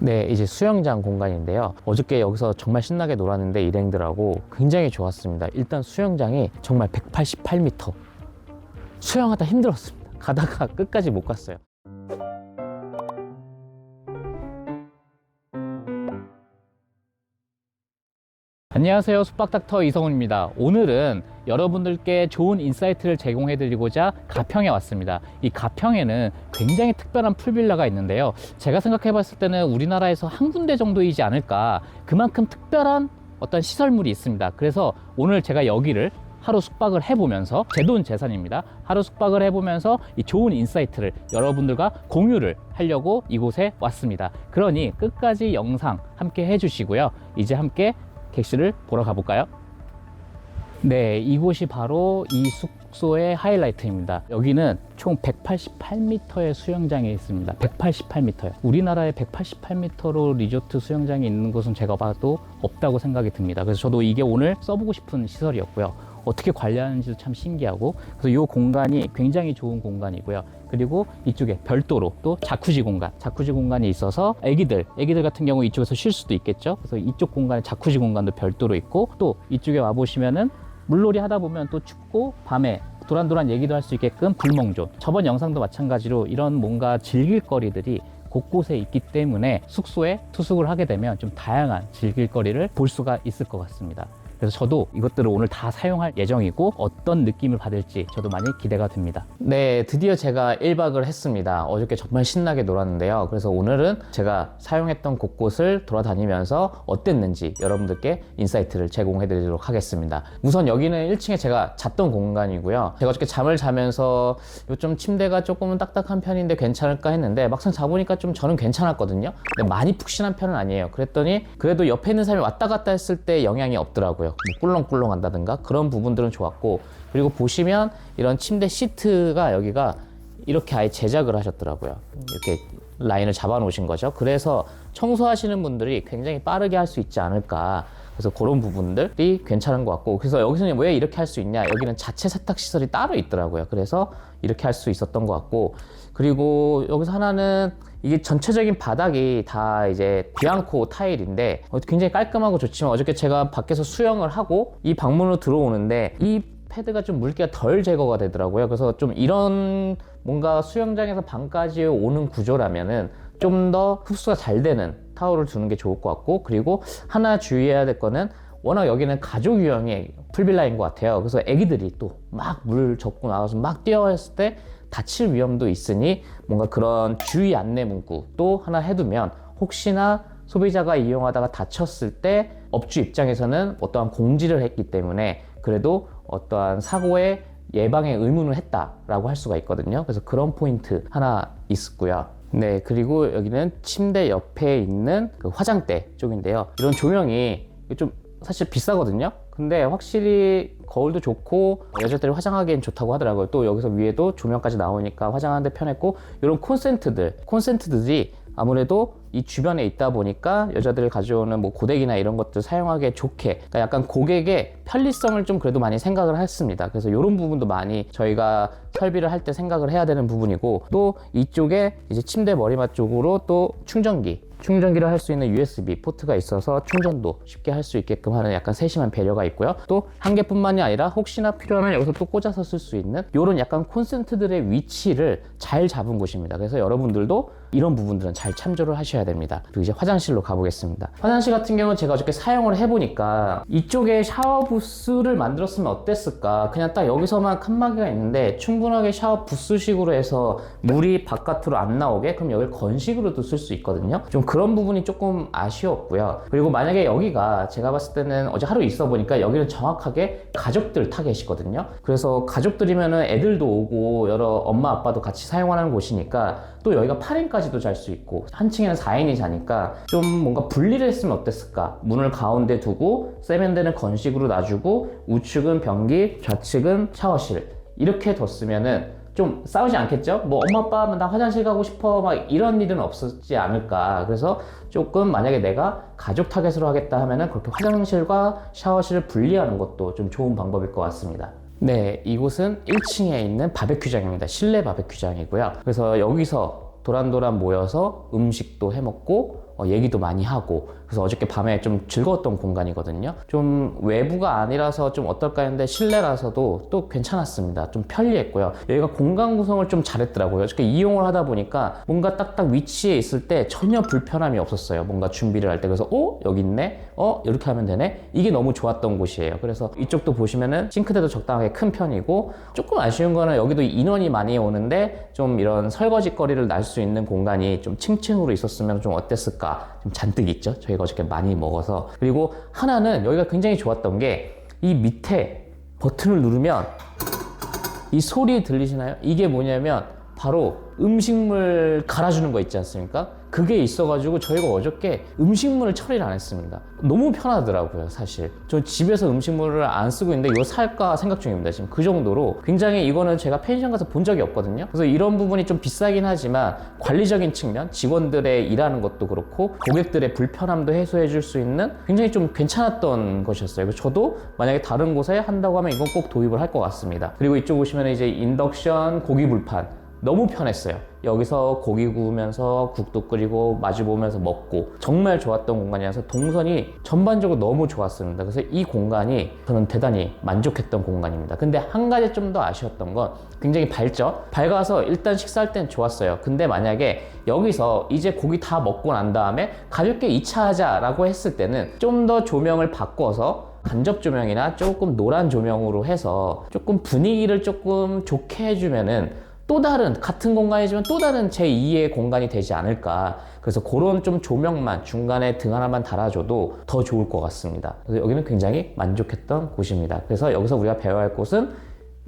네, 이제 수영장 공간인데요. 어저께 여기서 정말 신나게 놀았는데 일행들하고 굉장히 좋았습니다. 일단 수영장이 정말 188m. 수영하다 힘들었습니다. 가다가 끝까지 못 갔어요. 안녕하세요, 숙박닥터 이성훈입니다. 오늘은 여러분들께 좋은 인사이트를 제공해 드리고자 가평에 왔습니다. 이 가평에는 굉장히 특별한 풀빌라가 있는데요, 제가 생각해 봤을 때는 우리나라에서 한 군데 정도이지 않을까. 그만큼 특별한 어떤 시설물이 있습니다. 그래서 오늘 제가 여기를 하루 숙박을 해보면서, 제 돈 재산입니다, 하루 숙박을 해보면서 이 좋은 인사이트를 여러분들과 공유를 하려고 이곳에 왔습니다. 그러니 끝까지 영상 함께 해주시고요. 이제 함께 객실을 보러 가볼까요? 네, 이곳이 바로 이 숙소의 하이라이트입니다. 여기는 총 188m의 수영장이 있습니다. 188m요. 우리나라에 188m로 리조트 수영장이 있는 곳은 제가 봐도 없다고 생각이 듭니다. 그래서 저도 이게 오늘 써보고 싶은 시설이었고요. 어떻게 관리하는지도 참 신기하고, 그래서 이 공간이 굉장히 좋은 공간이고요. 그리고 이쪽에 별도로 또 자쿠지 공간이 있어서 애기들 같은 경우 이쪽에서 쉴 수도 있겠죠. 그래서 이쪽 공간에 자쿠지 공간도 별도로 있고, 또 이쪽에 와 보시면은 물놀이 하다 보면 또 춥고 밤에 도란도란 얘기도 할 수 있게끔 불멍존, 저번 영상도 마찬가지로 이런 뭔가 즐길 거리들이 곳곳에 있기 때문에 숙소에 투숙을 하게 되면 좀 다양한 즐길 거리를 볼 수가 있을 것 같습니다. 그래서 저도 이것들을 오늘 다 사용할 예정이고, 어떤 느낌을 받을지 저도 많이 기대가 됩니다. 네, 드디어 제가 1박을 했습니다. 어저께 정말 신나게 놀았는데요. 그래서 오늘은 제가 사용했던 곳곳을 돌아다니면서 어땠는지 여러분들께 인사이트를 제공해 드리도록 하겠습니다. 우선 여기는 1층에 제가 잤던 공간이고요. 제가 어저께 잠을 자면서 좀 침대가 조금은 딱딱한 편인데 괜찮을까 했는데, 막상 자보니까 좀 저는 괜찮았거든요. 근데 많이 푹신한 편은 아니에요. 그랬더니 그래도 옆에 있는 사람이 왔다 갔다 했을 때 영향이 없더라고요. 뭐 꿀렁꿀렁 한다든가 그런 부분들은 좋았고, 그리고 보시면 이런 침대 시트가 여기가 이렇게 아예 제작을 하셨더라고요. 이렇게 라인을 잡아 놓으신 거죠. 그래서 청소하시는 분들이 굉장히 빠르게 할 수 있지 않을까. 그래서 그런 부분들이 괜찮은 것 같고, 그래서 여기서는 왜 이렇게 할 수 있냐, 여기는 자체 세탁 시설이 따로 있더라고요. 그래서 이렇게 할 수 있었던 것 같고, 그리고 여기서 하나는 이게 전체적인 바닥이 다 이제 비앙코 타일인데 굉장히 깔끔하고 좋지만, 어저께 제가 밖에서 수영을 하고 이 방문으로 들어오는데 이 패드가 좀 물기가 덜 제거가 되더라고요. 그래서 좀 이런 뭔가 수영장에서 방까지 오는 구조라면은 좀 더 흡수가 잘 되는 타월을 두는 게 좋을 것 같고, 그리고 하나 주의해야 될 거는, 워낙 여기는 가족 유형의 풀빌라인 것 같아요. 그래서 애기들이 또 막 물 접고 나가서 막 뛰어왔을 때 다칠 위험도 있으니 뭔가 그런 주의 안내 문구 또 하나 해두면, 혹시나 소비자가 이용하다가 다쳤을 때 업주 입장에서는 어떠한 공지를 했기 때문에 그래도 어떠한 사고의 예방의 의무를 했다라고 할 수가 있거든요. 그래서 그런 포인트 하나 있었고요. 네, 그리고 여기는 침대 옆에 있는 그 화장대 쪽인데요. 이런 조명이 좀 사실 비싸거든요. 근데 확실히 거울도 좋고 여자들이 화장하기엔 좋다고 하더라고요. 또 여기서 위에도 조명까지 나오니까 화장하는데 편했고, 이런 콘센트들이 아무래도 이 주변에 있다 보니까 여자들이 가져오는 뭐 고데기나 이런 것들 사용하기에 좋게, 그러니까 약간 고객의 편리성을 좀 그래도 많이 생각을 했습니다. 그래서 이런 부분도 많이 저희가 설비를 할 때 생각을 해야 되는 부분이고, 또 이쪽에 이제 침대 머리맡 쪽으로 또 충전기를 할 수 있는 USB 포트가 있어서 충전도 쉽게 할 수 있게끔 하는 약간 세심한 배려가 있고요. 또 한 개뿐만이 아니라 혹시나 필요하면 여기서 또 꽂아서 쓸 수 있는 이런 약간 콘센트들의 위치를 잘 잡은 곳입니다. 그래서 여러분들도 이런 부분들은 잘 참조를 하셔야 됩니다. 그리고 이제 화장실로 가보겠습니다. 화장실 같은 경우는 제가 어저께 사용을 해보니까 이쪽에 샤워 부스를 만들었으면 어땠을까. 그냥 딱 여기서만 칸막이가 있는데 충분하게 샤워 부스식으로 해서 물이 바깥으로 안 나오게, 그럼 여기를 건식으로도 쓸 수 있거든요. 좀 그런 부분이 조금 아쉬웠고요. 그리고 만약에 여기가, 제가 봤을 때는 어제 하루 있어 보니까 여기는 정확하게 가족들 타겟이거든요. 그래서 가족들이면은 애들도 오고 여러 엄마 아빠도 같이 사용하는 곳이니까, 또 여기가 8인까지도 잘 수 있고 한 층에는 4인이 자니까 좀 뭔가 분리를 했으면 어땠을까. 문을 가운데 두고 세면대는 건식으로 놔주고 우측은 변기, 좌측은 샤워실, 이렇게 뒀으면은 좀 싸우지 않겠죠? 뭐 엄마 아빠 하면 나 화장실 가고 싶어 막 이런 일은 없었지 않을까. 그래서 조금 만약에 내가 가족 타겟으로 하겠다 하면은 그렇게 화장실과 샤워실을 분리하는 것도 좀 좋은 방법일 것 같습니다. 네, 이곳은 1층에 있는 바베큐장입니다. 실내 바베큐장이고요. 그래서 여기서 도란도란 모여서 음식도 해먹고 얘기도 많이 하고, 그래서 어저께 밤에 좀 즐거웠던 공간이거든요. 좀 외부가 아니라서 좀 어떨까 했는데 실내라서도 또 괜찮았습니다. 좀 편리했고요. 여기가 공간 구성을 좀 잘했더라고요. 어저께 이용을 하다 보니까 뭔가 딱딱 위치에 있을 때 전혀 불편함이 없었어요. 뭔가 준비를 할 때. 그래서 여기 있네? 이렇게 하면 되네? 이게 너무 좋았던 곳이에요. 그래서 이쪽도 보시면은 싱크대도 적당하게 큰 편이고, 조금 아쉬운 거는 여기도 인원이 많이 오는데 좀 이런 설거지 거리를 날 수 있는 공간이 좀 층층으로 있었으면 좀 어땠을까, 좀 잔뜩 있죠. 저희가 어저께 많이 먹어서. 그리고 하나는 여기가 굉장히 좋았던 게 이 밑에 버튼을 누르면 이 소리 들리시나요? 이게 뭐냐면 바로 음식물 갈아주는 거 있지 않습니까? 그게 있어가지고 저희가 어저께 음식물을 처리를 안 했습니다. 너무 편하더라고요, 사실. 저 집에서 음식물을 안 쓰고 있는데 이거 살까 생각 중입니다, 지금. 그 정도로 굉장히, 이거는 제가 펜션 가서 본 적이 없거든요. 그래서 이런 부분이 좀 비싸긴 하지만 관리적인 측면, 직원들의 일하는 것도 그렇고 고객들의 불편함도 해소해 줄 수 있는 굉장히 좀 괜찮았던 것이었어요. 그래서 저도 만약에 다른 곳에 한다고 하면 이건 꼭 도입을 할 것 같습니다. 그리고 이쪽 보시면 이제 인덕션 고기 불판, 너무 편했어요. 여기서 고기 구우면서 국도 끓이고 마주 보면서 먹고, 정말 좋았던 공간이라서 동선이 전반적으로 너무 좋았습니다. 그래서 이 공간이 저는 대단히 만족했던 공간입니다. 근데 한 가지 좀 더 아쉬웠던 건 굉장히 밝죠? 밝아서 일단 식사할 땐 좋았어요. 근데 만약에 여기서 이제 고기 다 먹고 난 다음에 가볍게 2차 하자라고 했을 때는 좀 더 조명을 바꿔서 간접 조명이나 조금 노란 조명으로 해서 조금 분위기를 조금 좋게 해주면은 또 다른, 같은 공간이지만 또 다른 제2의 공간이 되지 않을까. 그래서 그런 좀 조명만 중간에 등 하나만 달아줘도 더 좋을 것 같습니다. 그래서 여기는 굉장히 만족했던 곳입니다. 그래서 여기서 우리가 배워야 할 곳은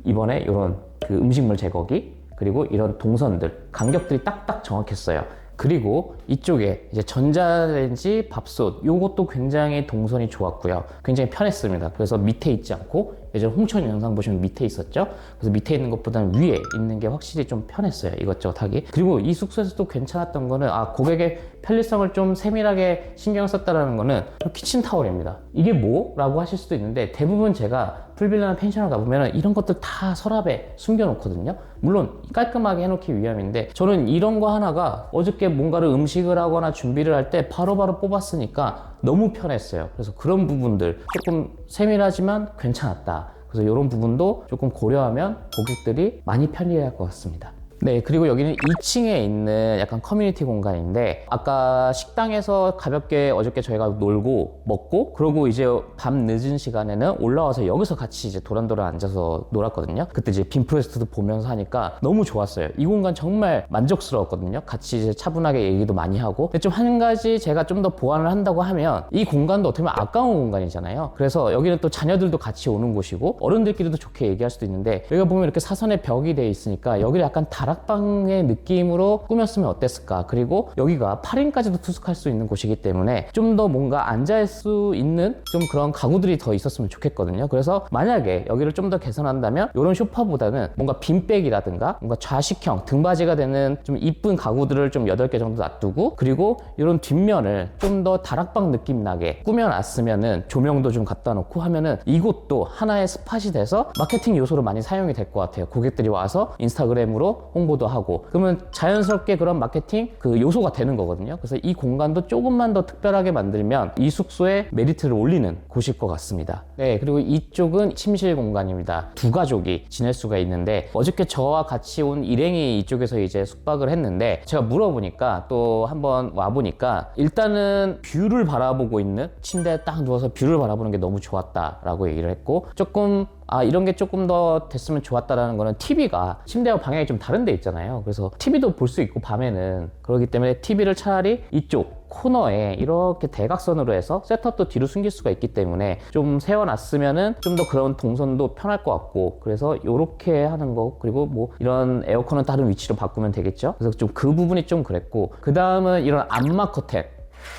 이번에 이런 그 음식물 제거기, 그리고 이런 동선들, 간격들이 딱딱 정확했어요. 그리고 이쪽에 이제 전자레인지, 밥솥, 요것도 굉장히 동선이 좋았고요. 굉장히 편했습니다. 그래서 밑에 있지 않고, 예전 홍천 영상 보시면 밑에 있었죠? 그래서 밑에 있는 것보다는 위에 있는 게 확실히 좀 편했어요. 이것저것 하기. 그리고 이 숙소에서 또 괜찮았던 거는, 고객의 편리성을 좀 세밀하게 신경을 썼다는 거는 키친타월입니다. 이게 뭐? 라고 하실 수도 있는데, 대부분 제가 풀빌라나 펜션을 가보면 이런 것들 다 서랍에 숨겨놓거든요. 물론 깔끔하게 해놓기 위함인데, 저는 이런 거 하나가 어저께 뭔가를 음식을 하거나 준비를 할 때 바로바로 뽑았으니까 너무 편했어요. 그래서 그런 부분들 조금 세밀하지만 괜찮았다. 그래서 이런 부분도 조금 고려하면 고객들이 많이 편리할 것 같습니다. 네, 그리고 여기는 2층에 있는 약간 커뮤니티 공간인데, 아까 식당에서 가볍게 어저께 저희가 놀고 먹고, 그러고 이제 밤 늦은 시간에는 올라와서 여기서 같이 이제 도란도란 앉아서 놀았거든요. 그때 이제 빔프레스트도 보면서 하니까 너무 좋았어요. 이 공간 정말 만족스러웠거든요. 같이 이제 차분하게 얘기도 많이 하고. 근데 좀 한 가지 제가 좀 더 보완을 한다고 하면, 이 공간도 어떻게 보면 아까운 공간이잖아요. 그래서 여기는 또 자녀들도 같이 오는 곳이고 어른들끼리도 좋게 얘기할 수도 있는데, 여기가 보면 이렇게 사선에 벽이 돼 있으니까 여기를 약간 다락방의 느낌으로 꾸몄으면 어땠을까. 그리고 여기가 8인까지도 투숙할 수 있는 곳이기 때문에 좀 더 뭔가 앉아있을 수 있는 좀 그런 가구들이 더 있었으면 좋겠거든요. 그래서 만약에 여기를 좀 더 개선한다면 이런 소파보다는 뭔가 빈백이라든가 뭔가 좌식형 등받이가 되는 좀 이쁜 가구들을 좀 8개 정도 놔두고, 그리고 이런 뒷면을 좀 더 다락방 느낌 나게 꾸며놨으면은, 조명도 좀 갖다 놓고 하면은 이곳도 하나의 스팟이 돼서 마케팅 요소로 많이 사용이 될 것 같아요. 고객들이 와서 인스타그램으로 홍보도 하고, 그러면 자연스럽게 그런 마케팅 그 요소가 되는 거거든요. 그래서 이 공간도 조금만 더 특별하게 만들면 이 숙소의 메리트를 올리는 곳일 것 같습니다. 네, 그리고 이쪽은 침실 공간입니다. 두 가족이 지낼 수가 있는데, 어저께 저와 같이 온 일행이 이쪽에서 이제 숙박을 했는데, 제가 물어보니까 또 한번 와보니까 일단은 뷰를 바라보고 있는, 침대에 딱 누워서 뷰를 바라보는 게 너무 좋았다라고 얘기를 했고, 조금 이런 게 조금 더 됐으면 좋았다라는 거는, TV가 침대와 방향이 좀 다른 데 있잖아요. 그래서 TV도 볼 수 있고 밤에는, 그렇기 때문에 TV를 차라리 이쪽 코너에 이렇게 대각선으로 해서 셋업도 뒤로 숨길 수가 있기 때문에 좀 세워놨으면은 좀 더 그런 동선도 편할 것 같고, 그래서 이렇게 하는 거, 그리고 뭐 이런 에어컨은 다른 위치로 바꾸면 되겠죠. 그래서 좀 그 부분이 좀 그랬고, 그 다음은 이런 암막 커튼.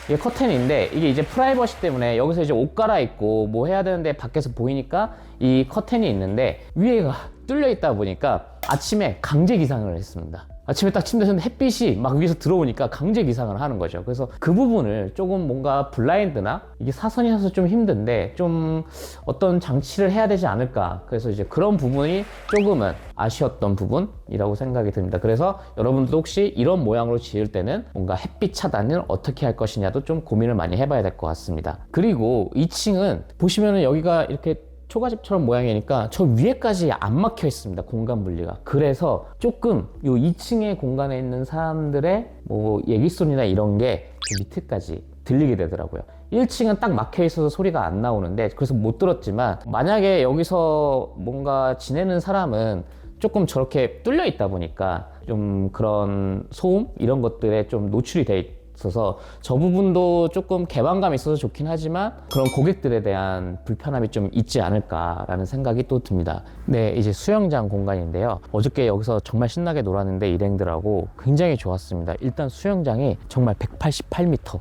이게 커튼인데, 이게 이제 프라이버시 때문에 여기서 이제 옷 갈아입고 뭐 해야 되는데 밖에서 보이니까 이 커튼이 있는데, 위에가 뚫려 있다 보니까 아침에 강제 기상을 했습니다. 아침에 딱 침대에서 햇빛이 막 위에서 들어오니까 강제 기상을 하는 거죠. 그래서 그 부분을 조금 뭔가 블라인드나 이게 사선이라서 좀 힘든데 좀 어떤 장치를 해야 되지 않을까. 그래서 이제 그런 부분이 조금은 아쉬웠던 부분이라고 생각이 듭니다. 그래서 여러분도 혹시 이런 모양으로 지을 때는 뭔가 햇빛 차단을 어떻게 할 것이냐도 좀 고민을 많이 해봐야 될 것 같습니다. 그리고 2층은 보시면은 여기가 이렇게 초가집처럼 모양이니까 저 위에까지 안 막혀 있습니다. 공간 분리가. 그래서 조금 요 2층의 공간에 있는 사람들의 뭐 얘기 소리나 이런 게 그 밑에까지 들리게 되더라고요. 1층은 딱 막혀 있어서 소리가 안 나오는데 그래서 못 들었지만 만약에 여기서 뭔가 지내는 사람은 조금 저렇게 뚫려 있다 보니까 좀 그런 소음 이런 것들에 좀 노출이 돼 있어서 저 부분도 조금 개방감이 있어서 좋긴 하지만 그런 고객들에 대한 불편함이 좀 있지 않을까라는 생각이 또 듭니다. 네, 이제 수영장 공간인데요. 어저께 여기서 정말 신나게 놀았는데 일행들하고 굉장히 좋았습니다. 일단 수영장이 정말 188m.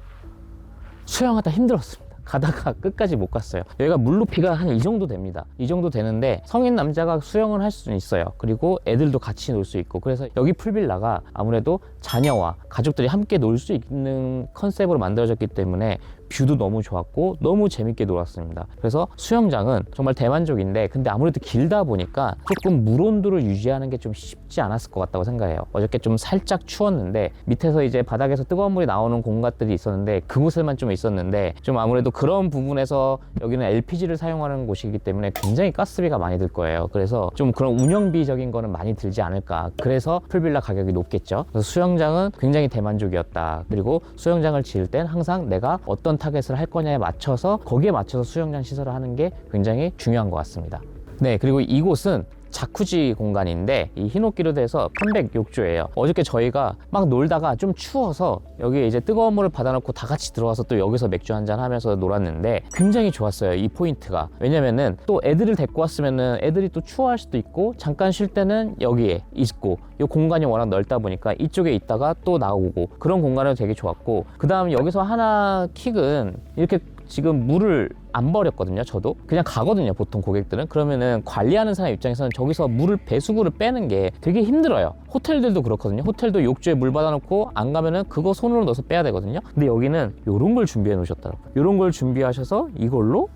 수영하다 힘들었습니다. 가다가 끝까지 못 갔어요. 여기가 물 높이가 한 이 정도 됩니다. 이 정도 되는데 성인 남자가 수영을 할 수는 있어요. 그리고 애들도 같이 놀 수 있고 그래서 여기 풀빌라가 아무래도 자녀와 가족들이 함께 놀 수 있는 컨셉으로 만들어졌기 때문에 뷰도 너무 좋았고 너무 재밌게 놀았습니다. 그래서 수영장은 정말 대만족인데 근데 아무래도 길다 보니까 조금 물 온도를 유지하는 게 좀 쉽지 않았을 것 같다고 생각해요. 어저께 좀 살짝 추웠는데 밑에서 이제 바닥에서 뜨거운 물이 나오는 공간들이 있었는데 그곳에만 좀 있었는데 좀 아무래도 그런 부분에서 여기는 LPG를 사용하는 곳이기 때문에 굉장히 가스비가 많이 들 거예요. 그래서 좀 그런 운영비적인 거는 많이 들지 않을까. 그래서 풀빌라 가격이 높겠죠. 그래서 수영장은 굉장히 대만족이었다. 그리고 수영장을 지을 땐 항상 내가 어떤 타겟을 할 거냐에 맞춰서 거기에 맞춰서 수영장 시설을 하는 게 굉장히 중요한 것 같습니다. 네, 그리고 이곳은 자쿠지 공간인데 이 히노키로 돼서 편백 욕조예요. 어저께 저희가 막 놀다가 좀 추워서 여기에 이제 뜨거운 물을 받아놓고 다 같이 들어와서 또 여기서 맥주 한잔 하면서 놀았는데 굉장히 좋았어요. 이 포인트가. 왜냐면은 또 애들을 데리고 왔으면은 애들이 또 추워할 수도 있고 잠깐 쉴 때는 여기에 있고 이 공간이 워낙 넓다 보니까 이쪽에 있다가 또 나오고 그런 공간은 되게 좋았고 그 다음 여기서 하나 킥은 이렇게 지금 물을 안 버렸거든요. 저도 그냥 가거든요. 보통 고객들은. 그러면은 관리하는 사람 입장에서는 저기서 물을 배수구를 빼는 게 되게 힘들어요. 호텔들도 그렇거든요. 호텔도 욕조에 물 받아놓고 안 가면은 그거 손으로 넣어서 빼야 되거든요. 근데 여기는 이런 걸 준비해 놓으셨더라고요. 이런 걸 준비하셔서 이걸로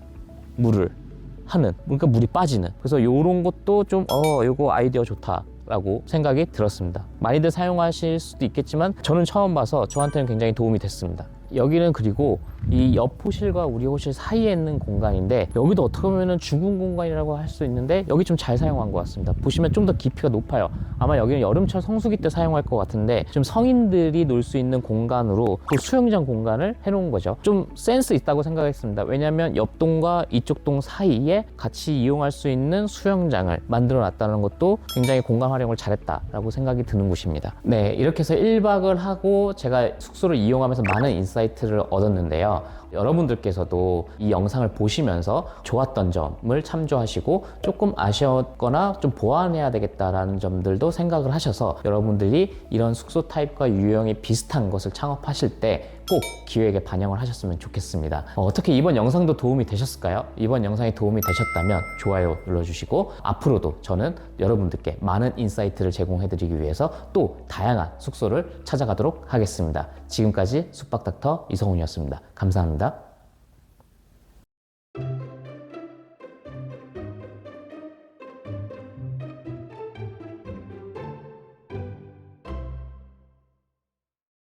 물을 하는, 그러니까 물이 빠지는. 그래서 이런 것도 좀 이거 아이디어 좋다 라고 생각이 들었습니다. 많이들 사용하실 수도 있겠지만 저는 처음 봐서 저한테는 굉장히 도움이 됐습니다. 여기는 그리고 이 옆 호실과 우리 호실 사이에 있는 공간인데 여기도 어떻게 보면 죽은 공간이라고 할 수 있는데 여기 좀 잘 사용한 것 같습니다. 보시면 좀 더 깊이가 높아요. 아마 여기는 여름철 성수기 때 사용할 것 같은데 좀 성인들이 놀 수 있는 공간으로 또 수영장 공간을 해놓은 거죠. 좀 센스 있다고 생각했습니다. 왜냐하면 옆 동과 이쪽 동 사이에 같이 이용할 수 있는 수영장을 만들어 놨다는 것도 굉장히 공간 활용을 잘했다라고 생각이 드는 곳입니다. 네, 이렇게 해서 1박을 하고 제가 숙소를 이용하면서 많은 인사이트를 얻었는데요. 여러분들께서도 이 영상을 보시면서 좋았던 점을 참조하시고 조금 아쉬웠거나 좀 보완해야 되겠다라는 점들도 생각을 하셔서 여러분들이 이런 숙소 타입과 유형이 비슷한 것을 창업하실 때 꼭 기획에 반영을 하셨으면 좋겠습니다. 어떻게 이번 영상도 도움이 되셨을까요? 이번 영상이 도움이 되셨다면 좋아요 눌러주시고 앞으로도 저는 여러분들께 많은 인사이트를 제공해드리기 위해서 또 다양한 숙소를 찾아가도록 하겠습니다. 지금까지 숙박닥터 이성훈이었습니다. 감사합니다.